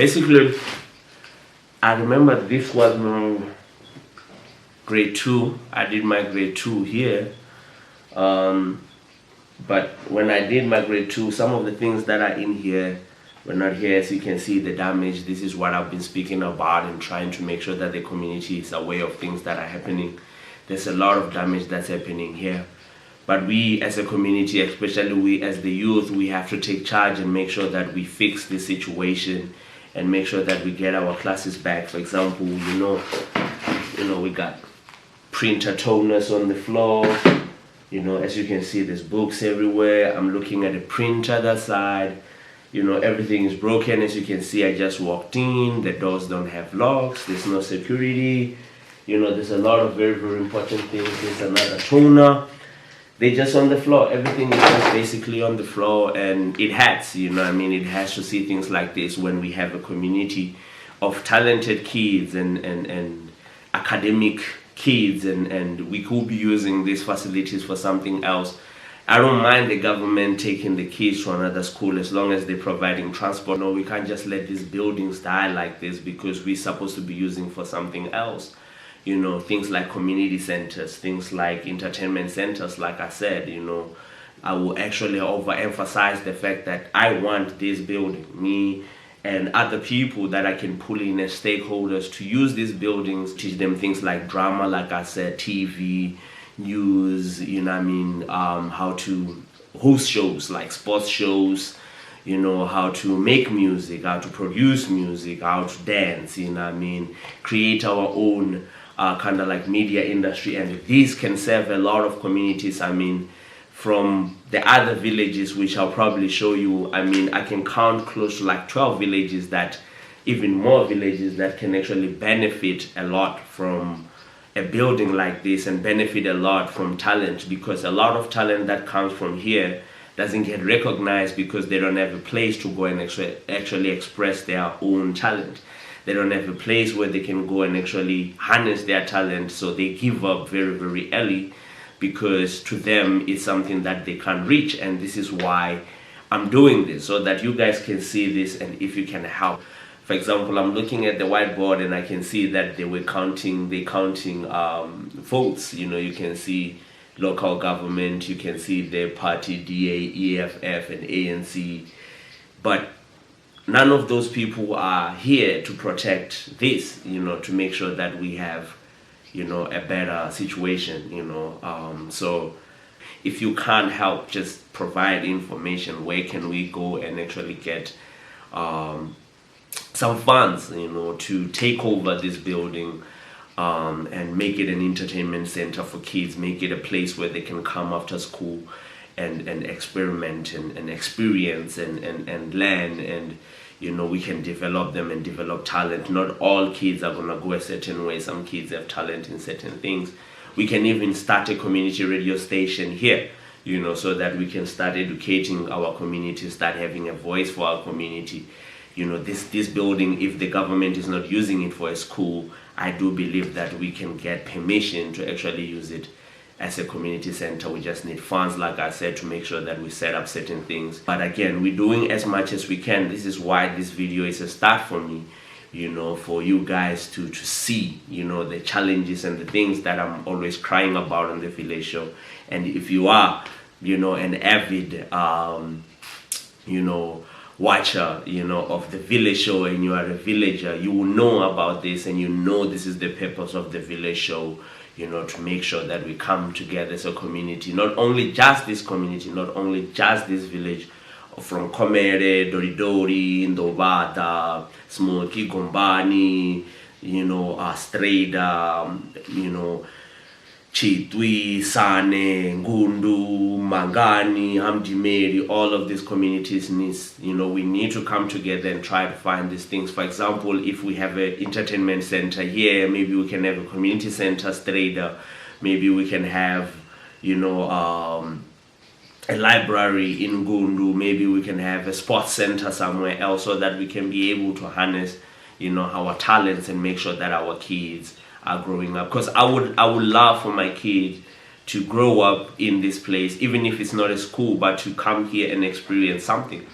Basically, I remember this was my grade 2. I did my grade 2 here. But when I did my grade 2, some of the things that are in here were not here. As you can see, the damage. This is what I've been speaking about and trying to make sure that the community is aware of things that are happening. There's a lot of damage that's happening here. But we as a community, especially we as the youth, we have to take charge and make sure that we fix this situation and make sure that we get our classes back. For example, we got printer toners on the floor. As you can see, there's books everywhere. I'm looking at a printer that side. Everything is broken. As you can see, I just walked in. The doors don't have locks. There's no security. There's a lot of very, very important things. There's another toner. They're just on the floor. Everything is just basically on the floor, and it hurts. It has to see things like this when we have a community of talented kids and academic kids, and we could be using these facilities for something else. I don't mind the government taking the kids to another school as long as they're providing transport. No, we can't just let these buildings die like this because we're supposed to be using for something else. Things like community centers, things like entertainment centers, like I said, I will actually overemphasize the fact that I want this building, me and other people that I can pull in as stakeholders to use these buildings, teach them things like drama, like I said, TV, news, how to host shows like sports shows, how to make music, how to produce music, how to dance, create our own kind of like media industry. And these can serve a lot of communities. From the other villages, which I'll probably show you, I can count close to like 12 villages even more villages that can actually benefit a lot from a building like this and benefit a lot from talent, because a lot of talent that comes from here doesn't get recognized because they don't have a place to go and actually express their own talent. They don't have a place where they can go and actually harness their talent, so they give up very, very early because to them it's something that they can't reach. And this is why I'm doing this, so that you guys can see this and if you can help. For example, I'm looking at the whiteboard and I can see that they're counting votes. You can see local government, you can see the party DA, EFF and ANC, but none of those people are here to protect this, to make sure that we have, a better situation, So if you can't help, just provide information. Where can we go and actually get some funds, to take over this building and make it an entertainment center for kids, make it a place where they can come after school and experiment and experience and learn, and we can develop them and develop talent. Not all kids are gonna go a certain way. Some kids have talent in certain things. We can even start a community radio station here, so that we can start educating our community, start having a voice for our community. This building, if the government is not using it for a school, I do believe that we can get permission to actually use it as a community center. We just need funds, like I said, to make sure that we set up certain things. But again, we're doing as much as we can. This is why this video is a start for me, for you guys to see, the challenges and the things that I'm always crying about on the Village Show. And if you are, an avid, watcher, of the Village Show, and you are a villager, you will know about this, and this is the purpose of the Village Show, to make sure that we come together as a community, not only just this community, not only just this village, from Komere, Doridori, Ndobata, Smoky, Gombani, Strada, Chitwi, Sane, Ngundu, Mangani, Hamdimeri, all of these communities needs, we need to come together and try to find these things. For example, if we have an entertainment center here, maybe we can have a community center, Strada, maybe we can have, a library in Ngundu, maybe we can have a sports center somewhere else, so that we can be able to harness, our talents and make sure that our kids are growing up. Because I would love for my kids to grow up in this place, even if it's not a school, but to come here and experience something,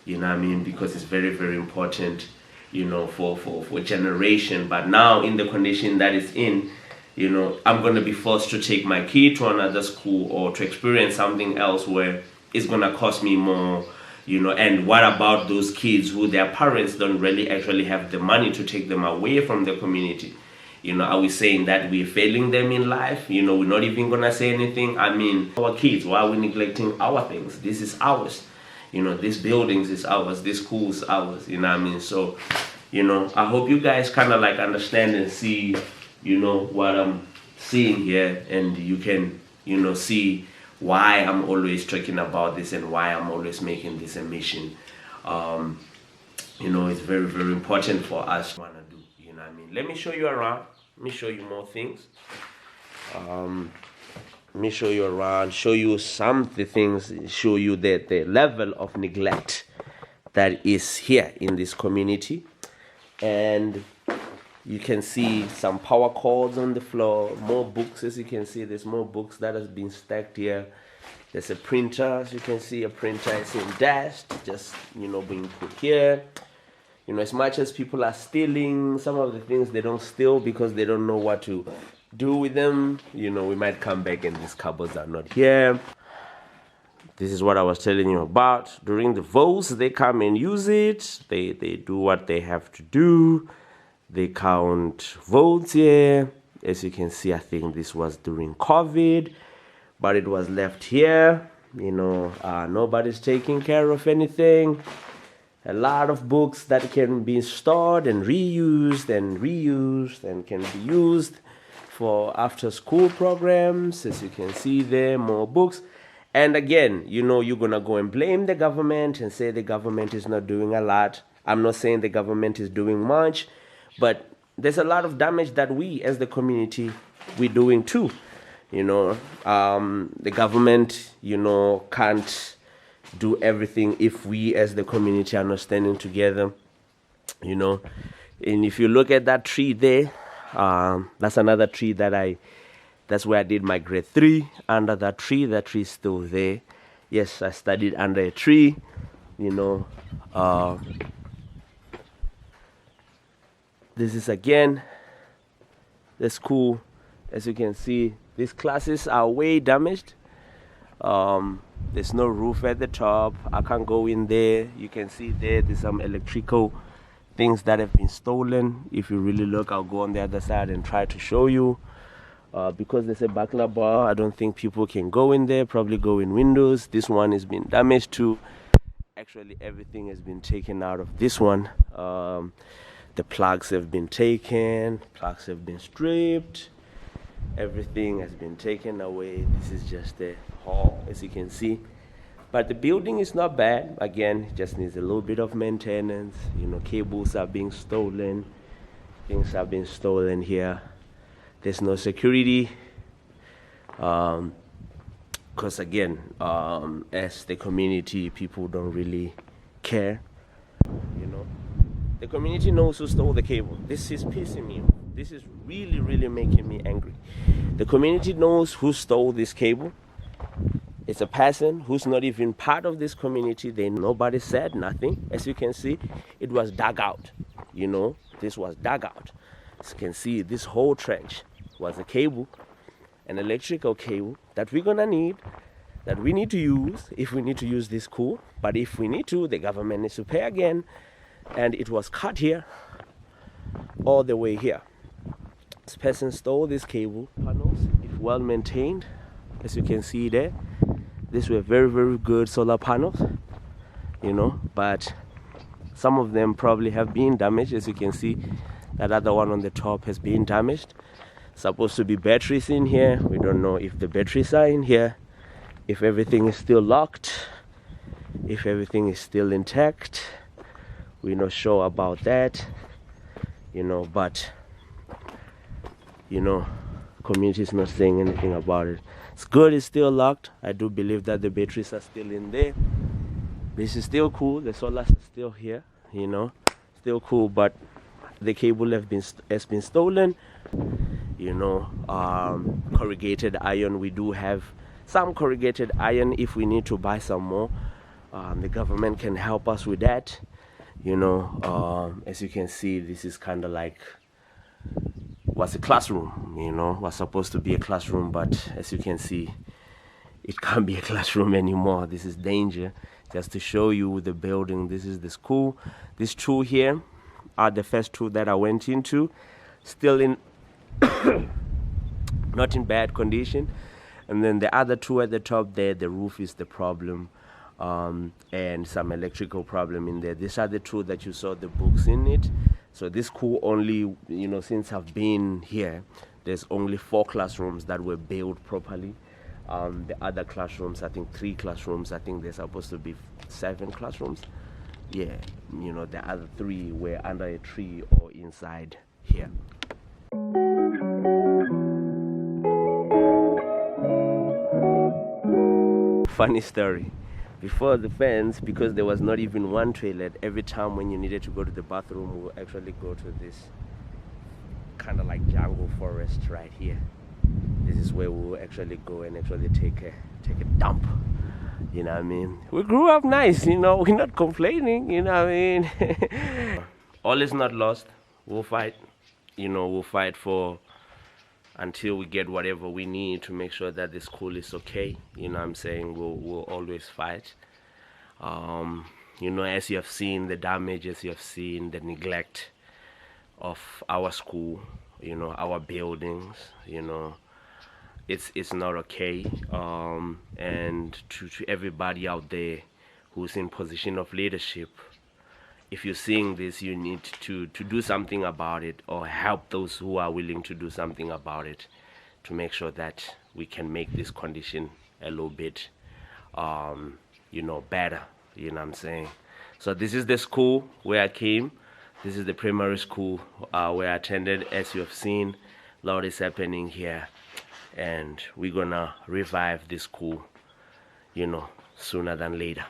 because it's very, very important, for generation. But now in the condition that it's in, I'm going to be forced to take my kid to another school or to experience something else where it's going to cost me more, and what about those kids who their parents don't really actually have the money to take them away from the community? Are we saying that we're failing them in life? We're not even going to say anything. I mean, our kids, why are we neglecting our things? This is ours. This buildings is ours, this school is ours, So, I hope you guys kind of like understand and see, what I'm seeing here, and you can, see why I'm always talking about this and why I'm always making this a mission. It's very, very important for us to want to do, Let me show you around. Let me show you more things. Let me show you around, show you some of the things, show you the level of neglect that is here in this community. And you can see some power cords on the floor, more books. As you can see, there's more books that has been stacked here. There's a printer, as you can see, a printer is in dust, just, being put here. As much as people are stealing some of the things, they don't steal because they don't know what to do with them. We might come back and these cupboards are not here. This is what I was telling you about. During the votes, they come and use it. They do what they have to do. They count votes here. As you can see, I think this was during COVID, but it was left here. Nobody's taking care of anything. A lot of books that can be stored and reused and can be used for after school programs. As you can see there, more books. And again, you're going to go and blame the government and say the government is not doing a lot. I'm not saying the government is doing much, but there's a lot of damage that we as the community, we're doing too. The government, can't do everything if we as the community are not standing together, And if you look at that tree there, that's another tree that's where I did my grade 3, under that tree is still there. Yes, I studied under a tree, This is again the school. As you can see, these classes are way damaged. There's no roof at the top. I can't go in there. You can see there's some electrical things that have been stolen. If you really look, I'll go on the other side and try to show you. Because there's a buckler bar, I don't think people can go in there, probably go in windows. This one has been damaged too. Actually, everything has been taken out of this one. The plugs have been taken, plugs have been stripped. Everything has been taken away. This is just the hall, as you can see. But the building is not bad. Again, it just needs a little bit of maintenance. Cables are being stolen. Things are being stolen here. There's no security. Because again, as the community, people don't really care. The community knows who stole the cable. This is pissing me off. This is really, really making me angry. The community knows who stole this cable. It's a person who's not even part of this community. Nobody said nothing. As you can see, it was dug out. This was dug out. As you can see, this whole trench was a cable, an electrical cable that we're gonna need, that we need to use if we need to use this school. But if we need to, the government needs to pay again. And it was cut here, all the way here. This person stole this cable. Panels, if well maintained, as you can see there. These were very, very good solar panels, but some of them probably have been damaged. As you can see, that other one on the top has been damaged. Supposed to be batteries in here. We don't know if the batteries are in here, if everything is still locked, if everything is still intact. We're not sure about that, but community is not saying anything about it. It's good, it's still locked. I do believe that the batteries are still in there. This is still cool. The solars are still here, still cool, but the cable has been stolen. Corrugated iron, we do have some corrugated iron if we need to buy some more. The government can help us with that. You know, as you can see, this is kind of like was a classroom, you know, was supposed to be a classroom, but as you can see, it can't be a classroom anymore. This is danger. Just to show you the building, this is the school. These two here are the first two that I went into, still in not in bad condition. And then the other two at the top there, the roof is the problem, and some electrical problem in there. These are the two that you saw the books in it. So this school only, you know, since I've been here, there's only 4 classrooms that were built properly. The other classrooms, I think 3 classrooms, I think there's supposed to be 7 classrooms. Yeah, you know, the other 3 were under a tree or inside here. Funny story. Before the fence, because there was not even one toilet, every time when you needed to go to the bathroom, we'll actually go to this kind of like jungle forest right here. This is where we'll actually go and actually take a dump. You know what I mean? We grew up nice, you know, we're not complaining, you know what I mean? All is not lost. We'll fight, you know, we'll fight for until we get whatever we need to make sure that the school is okay. You know what I'm saying? We'll always fight. You know, as you have seen the damage, as you have seen the neglect of our school, you know, our buildings, you know, it's not okay. And to everybody out there who's in position of leadership, if you're seeing this, you need to do something about it, or help those who are willing to do something about it, to make sure that we can make this condition a little bit, you know, better. You know what I'm saying? So this is the school where I came. This is the primary school where I attended. As you have seen, a lot is happening here, and we're gonna revive this school, you know, sooner than later.